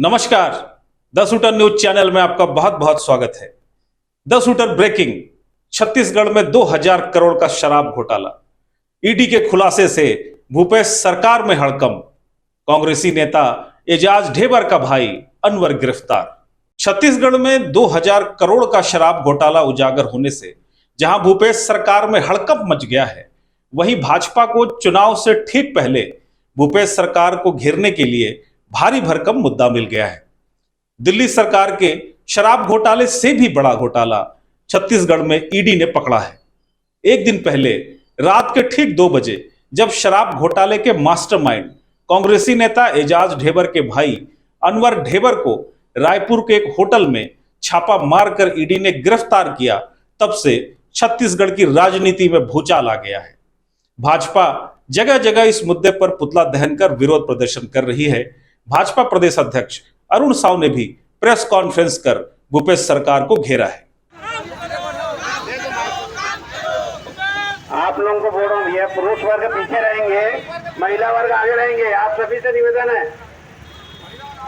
नमस्कार। The shooter news channel में आपका बहुत बहुत स्वागत है। The shooter breaking. छत्तीसगढ़ में 2000 करोड़ का शराब घोटाला। ईडी के खुलासे से भूपेश सरकार में हड़कंप। कांग्रेसी नेता एजाज ढेबर का भाई अनवर गिरफ्तार। छत्तीसगढ़ में 2000 करोड़ का शराब घोटाला उजागर होने से जहां भूपेश सरकार में हड़कंप मच गया है, वहीं भाजपा को चुनाव से ठीक पहले भूपेश सरकार को घेरने के लिए भारी भरकम मुद्दा मिल गया है। दिल्ली सरकार के शराब घोटाले से भी बड़ा घोटाला छत्तीसगढ़ में ईडी ने पकड़ा है। एक दिन पहले रात के ठीक 2 बजे जब शराब घोटाले के मास्टरमाइंड कांग्रेसी नेता एजाज ढेबर के भाई अनवर ढेबर को रायपुर के एक होटल में छापा मारकर ईडी ने गिरफ्तार किया, तब से छत्तीसगढ़ की राजनीति में भूचाल आ गया है। भाजपा जगह जगह इस मुद्दे पर पुतला दहन कर विरोध प्रदर्शन कर रही है। भाजपा प्रदेश अध्यक्ष अरुण साव ने भी प्रेस कॉन्फ्रेंस कर भूपेश सरकार को घेरा है। आप लोगों को बोल रहा हूँ, ये पुरुष वर्ग पीछे रहेंगे, महिला वर्ग आगे रहेंगे। आप सभी से निवेदन है,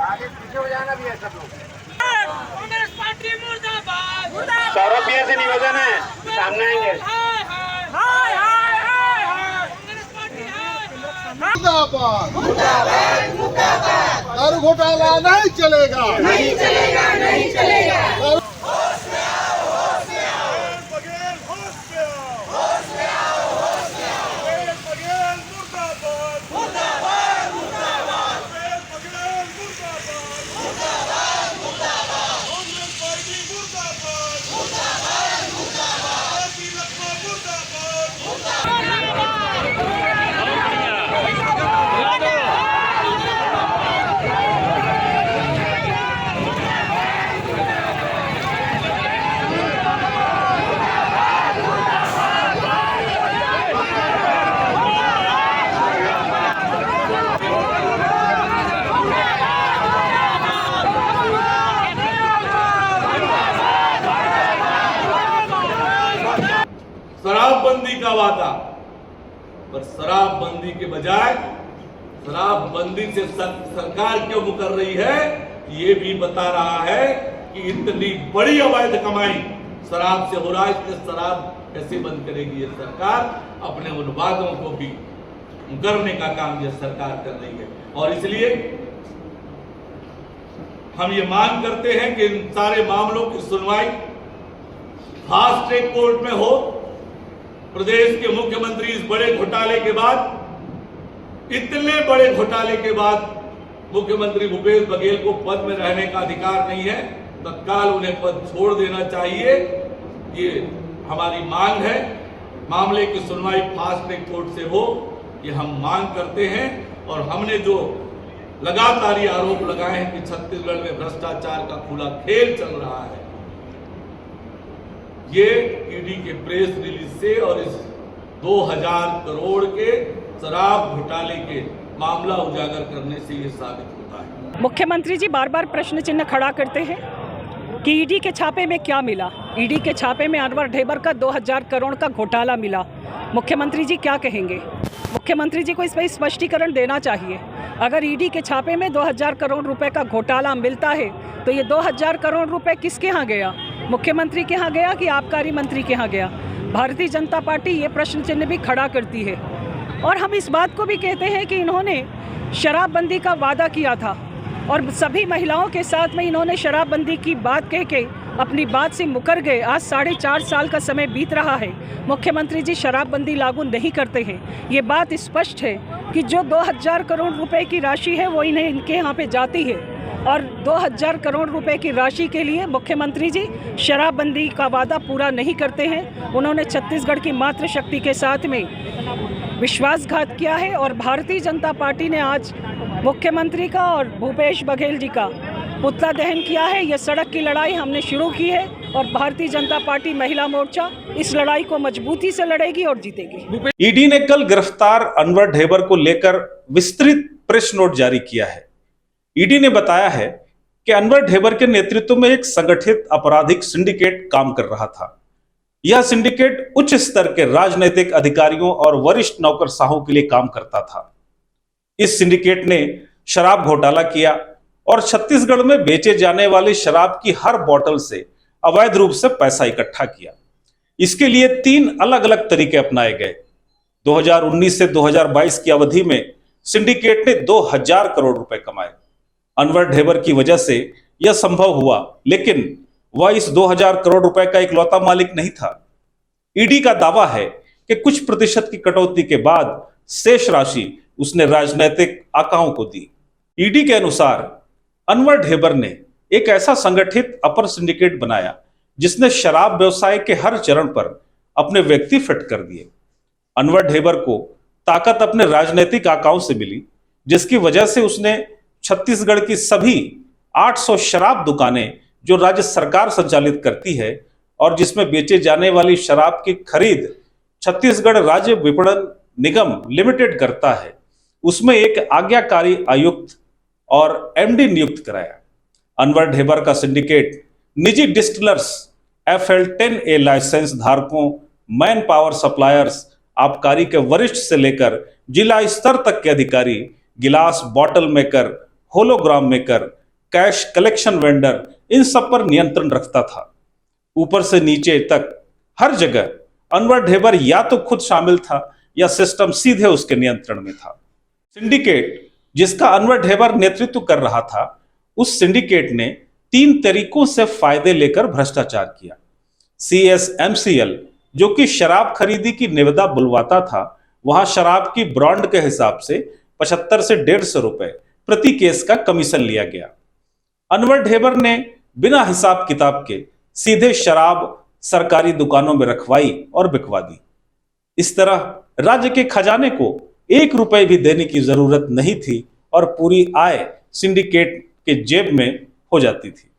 आगे पीछे हो जाना भी है सब लोग। कांग्रेस पार्टी मुर्दाबाद। सौरभ भैया से निवेदन है, सामने आएंगे। मुर्दाबाद मुर्दाबाद मुर्दाबाद। दारू घोटाला नहीं चलेगा, नहीं चलेगा, नहीं चलेगा। शराबबंदी का वादा, पर शराबबंदी के बजाय शराबबंदी से सरकार क्यों मुकर रही है, ये भी बता रहा है कि इतनी बड़ी अवैध कमाई शराब से हो रहा है। इसलिए शराब कैसे बंद करेगी ये सरकार? अपने उन वादों को भी करने का काम ये सरकार कर रही है। और इसलिए हम ये मांग करते हैं कि इन सारे मामलों की सुनवाई फास्ट ट्रैक कोर्ट में हो। प्रदेश के मुख्यमंत्री इस बड़े घोटाले के बाद, इतने बड़े घोटाले के बाद मुख्यमंत्री भूपेश बघेल को पद में रहने का अधिकार नहीं है, तत्काल उन्हें पद छोड़ देना चाहिए। ये हमारी मांग है। मामले की सुनवाई फास्ट ट्रैक कोर्ट से हो, ये हम मांग करते हैं। और हमने जो लगातार ये आरोप लगाए हैं कि छत्तीसगढ़ में भ्रष्टाचार का खुला खेल चल रहा है, ये ईडी के प्रेस रिलीज से और इस 2000 करोड़ के शराब घोटाले के मामला उजागर करने से ये साबित होता है। मुख्यमंत्री जी बार बार प्रश्न चिन्ह खड़ा करते हैं कि ईडी के छापे में क्या मिला। ईडी के छापे में अनवर ढेबर का 2000 करोड़ का घोटाला मिला। मुख्यमंत्री जी क्या कहेंगे? मुख्यमंत्री जी को इस पर स्पष्टीकरण देना चाहिए। अगर ईडी के छापे में 2000 करोड़ रुपए का घोटाला मिलता है तो ये 2000 करोड़ रुपए किसके यहाँ गया? मुख्यमंत्री के यहाँ गया कि आबकारी मंत्री के यहाँ गया? भारतीय जनता पार्टी ये प्रश्न चिन्ह भी खड़ा करती है। और हम इस बात को भी कहते हैं कि इन्होंने शराबबंदी का वादा किया था और सभी महिलाओं के साथ में इन्होंने शराबबंदी की बात कह के अपनी बात से मुकर गए। आज 4.5 साल का समय बीत रहा है, मुख्यमंत्री जी शराबबंदी लागू नहीं करते हैं। ये बात स्पष्ट है कि जो 2000 करोड़ रुपए की राशि है वो इनके यहाँ पे जाती है और 2000 करोड़ रुपए की राशि के लिए मुख्यमंत्री जी शराबबंदी का वादा पूरा नहीं करते हैं। उन्होंने छत्तीसगढ़ की मातृशक्ति के साथ में विश्वासघात किया है और भारतीय जनता पार्टी ने आज मुख्यमंत्री का और भूपेश बघेल जी का पुतला दहन किया है। यह सड़क की लड़ाई हमने शुरू की है और भारतीय जनता पार्टी महिला मोर्चा इस लड़ाई को मजबूती से लड़ेगी और जीतेगी। ईडी ने कल गिरफ्तार अनवर ढेबर को लेकर विस्तृत प्रेस नोट जारी किया है। ईडी ने बताया है कि अनवर ढेबर के नेतृत्व में एक संगठित आपराधिक सिंडिकेट काम कर रहा था। यह सिंडिकेट उच्च स्तर के राजनीतिक अधिकारियों और वरिष्ठ नौकरशाहों के लिए काम करता था। इस सिंडिकेट ने शराब घोटाला किया और छत्तीसगढ़ में बेचे जाने वाली शराब की हर बोतल से अवैध रूप से पैसा इकट्ठा किया। इसके लिए 3 अलग अलग तरीके अपनाए गए। 2019 से 2022 की अवधि में सिंडिकेट ने 2000 करोड़ रुपए कमाए। अनवर ढेबर की वजह से यह संभव हुआ, लेकिन वह इस 2000 करोड़ रुपए का इकलौता मालिक नहीं था। ईडी का दावा है कि कुछ प्रतिशत की कटौती के बाद शेष राशि उसने राजनीतिक आकाओं को दी। ईडी के अनुसार अनवर ढेबर ने एक ऐसा संगठित अपर सिंडिकेट बनाया जिसने शराब व्यवसाय के हर चरण पर अपने व्यक्ति फिट कर दिए। अनवर ढेबर को ताकत अपने राजनीतिक आकाओं से मिली, जिसकी वजह से उसने छत्तीसगढ़ की सभी 800 शराब दुकानें जो राज्य सरकार संचालित करती है और जिसमें बेचे जाने वाली शराब की खरीद छत्तीसगढ़ राज्य विपणन निगम लिमिटेड करता है, उसमें एक आज्ञाकारी आयुक्त और एमडी नियुक्त कराया। अनवर ढेबर का सिंडिकेट निजी डिस्टिलर्स, FL10A लाइसेंस धारकों, मैन पावर सप्लायर्स, आबकारी के वरिष्ठ से लेकर जिला स्तर तक के अधिकारी, गिलास bottle maker, hologram maker, cash collection vendor, इन सब पर नियंत्रण रखता था। ऊपर से नीचे तक हर जगह अनवर ढेबर या तो खुद शामिल था या सिस्टम सीधे उसके नियंत्रण में था। सिंडिकेट जिसका अनवर ढेबर नेतृत्व कर रहा था, उस सिंडिकेट ने 3 तरीकों से फायदे लेकर भ्रष्टाचार किया। CSMCL जो कि शराब खरीदी की निविदा बुलवाता था, वहां शराब की ब्रांड के हिसाब से 75 से 150 रुपए प्रति केस का कमीशन लिया गया। अनवर ढेबर ने बिना हिसाब किताब के सीधे शराब सरकारी दुकानों में रखवाई और बिकवा दी। इस तरह राज्य के खजाने को 1 रुपए भी देने की जरूरत नहीं थी और पूरी आय सिंडिकेट के जेब में हो जाती थी।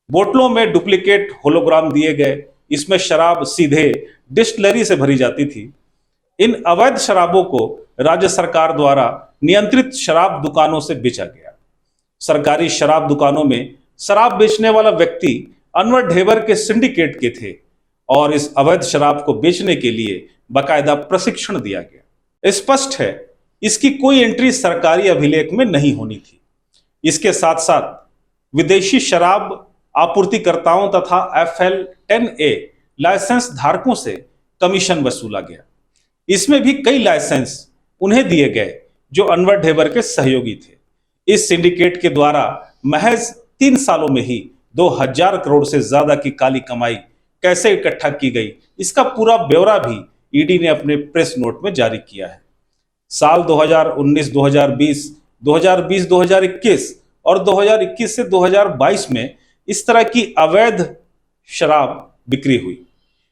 बोतलों में डुप्लीकेट होलोग्राम दिए गए, इसमें शराब सीधे डिस्टिलरी से भरी जाती थी। इन अवैध शराबों को राज्य सरकार द्वारा नियंत्रित शराब दुकानों से बेचा गया। सरकारी शराब दुकानों में शराब बेचने वाला व्यक्ति अनवर ढेबर के सिंडिकेट के थे और इस अवैध शराब को बेचने के लिए बाकायदा प्रशिक्षण दिया गया। स्पष्ट है, इसकी कोई एंट्री सरकारी अभिलेख में नहीं होनी थी। इसके साथ साथ विदेशी शराब आपूर्तिकर्ताओं तथा FL10A लाइसेंस धारकों से कमीशन वसूला गया। इसमें भी कई लाइसेंस उन्हें दिए गए जो अनवर ढेबर के सहयोगी थे। इस सिंडिकेट के द्वारा महज 3 सालों में ही 2000 करोड़ से ज्यादा की काली कमाई कैसे इकट्ठा की गई, इसका पूरा ब्यौरा भी ईडी ने अपने प्रेस नोट में जारी किया है। साल 2019, 2020, 2021 और 2021 से 2022 में इस तरह की अवैध शराब बिक्री हुई।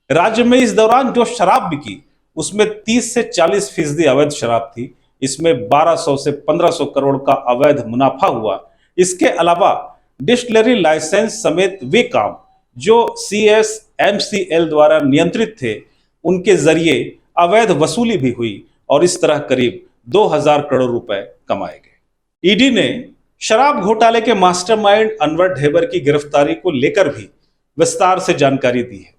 राज्य में इस दौरान जो शराब बिकी उसमें 30 से 40% अवैध शराब थी। इसमें 1200 से 1500 करोड़ का अवैध मुनाफा हुआ। इसके अलावा डिस्टिलरी लाइसेंस समेत वे काम जो CSMCL द्वारा नियंत्रित थे, उनके जरिए अवैध वसूली भी हुई और इस तरह करीब 2000 करोड़ रुपए कमाए गए। ईडी ने शराब घोटाले के मास्टरमाइंड अनवर ढेबर की गिरफ्तारी को लेकर भी विस्तार से जानकारी दी है।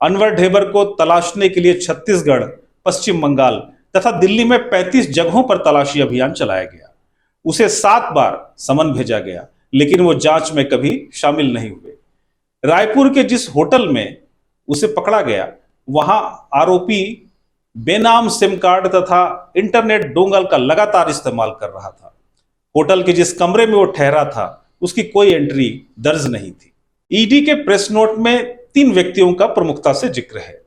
अनवर ढेबर को तलाशने के लिए छत्तीसगढ़, पश्चिम बंगाल तथा दिल्ली में 35 जगहों पर तलाशी अभियान चलाया गया। उसे 7 बार समन भेजा गया, लेकिन वो जांच में कभी शामिल नहीं हुए। रायपुर के जिस होटल में उसे पकड़ा गया, वहां आरोपी बेनाम सिम कार्ड तथा इंटरनेट डोंगल का लगातार इस्तेमाल कर रहा था। होटल के जिस कमरे में वो ठहरा था, उसकी कोई एंट्री दर्ज नहीं थी। ईडी के प्रेस नोट में 3 व्यक्तियों का प्रमुखता से जिक्र है।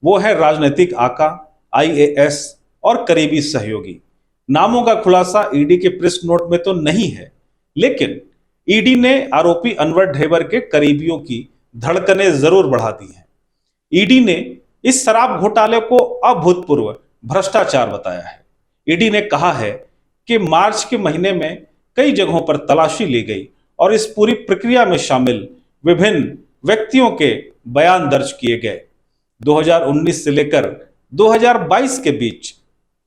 वो है राजनीतिक आका, IAS और करीबी सहयोगी। नामों का खुलासा ईडी के प्रेस नोट में तो नहीं है, लेकिन ईडी ने आरोपी अनवर ढेबर के करीबियों की धड़कनें जरूर बढ़ा दी हैं। ईडी ने इस शराब घोटाले को अभूतपूर्व भ्रष्टाचार बताया है। ईडी ने कहा है कि मार्च के महीने में कई जगहों पर तलाशी ली गई और इस पूरी प्रक्रिया में शामिल विभिन्न व्यक्तियों के बयान दर्ज किए गए। 2019 से लेकर 2022 के बीच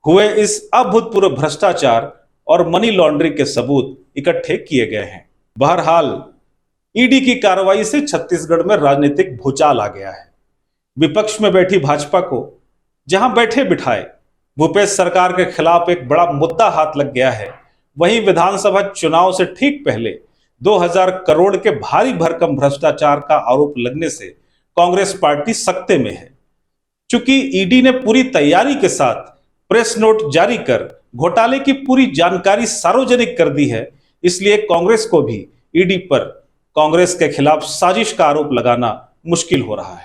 हुए इस अभूतपूर्व भ्रष्टाचार और मनी लॉन्ड्रिंग के सबूत इकट्ठे किए गए हैं। बहरहाल ईडी की कार्रवाई से छत्तीसगढ़ में राजनीतिक भूचाल आ गया है। विपक्ष में बैठी भाजपा को जहां बैठे बिठाए भूपेश सरकार के खिलाफ एक बड़ा मुद्दा हाथ लग गया है, वहीं विधानसभा चुनाव से ठीक पहले 2000 करोड़ के भारी भरकम भ्रष्टाचार का आरोप लगने से कांग्रेस पार्टी सख्ते में है। चूंकि ईडी ने पूरी तैयारी के साथ प्रेस नोट जारी कर घोटाले की पूरी जानकारी सार्वजनिक कर दी है, इसलिए कांग्रेस को भी ईडी पर कांग्रेस के खिलाफ साजिश का आरोप लगाना मुश्किल हो रहा है।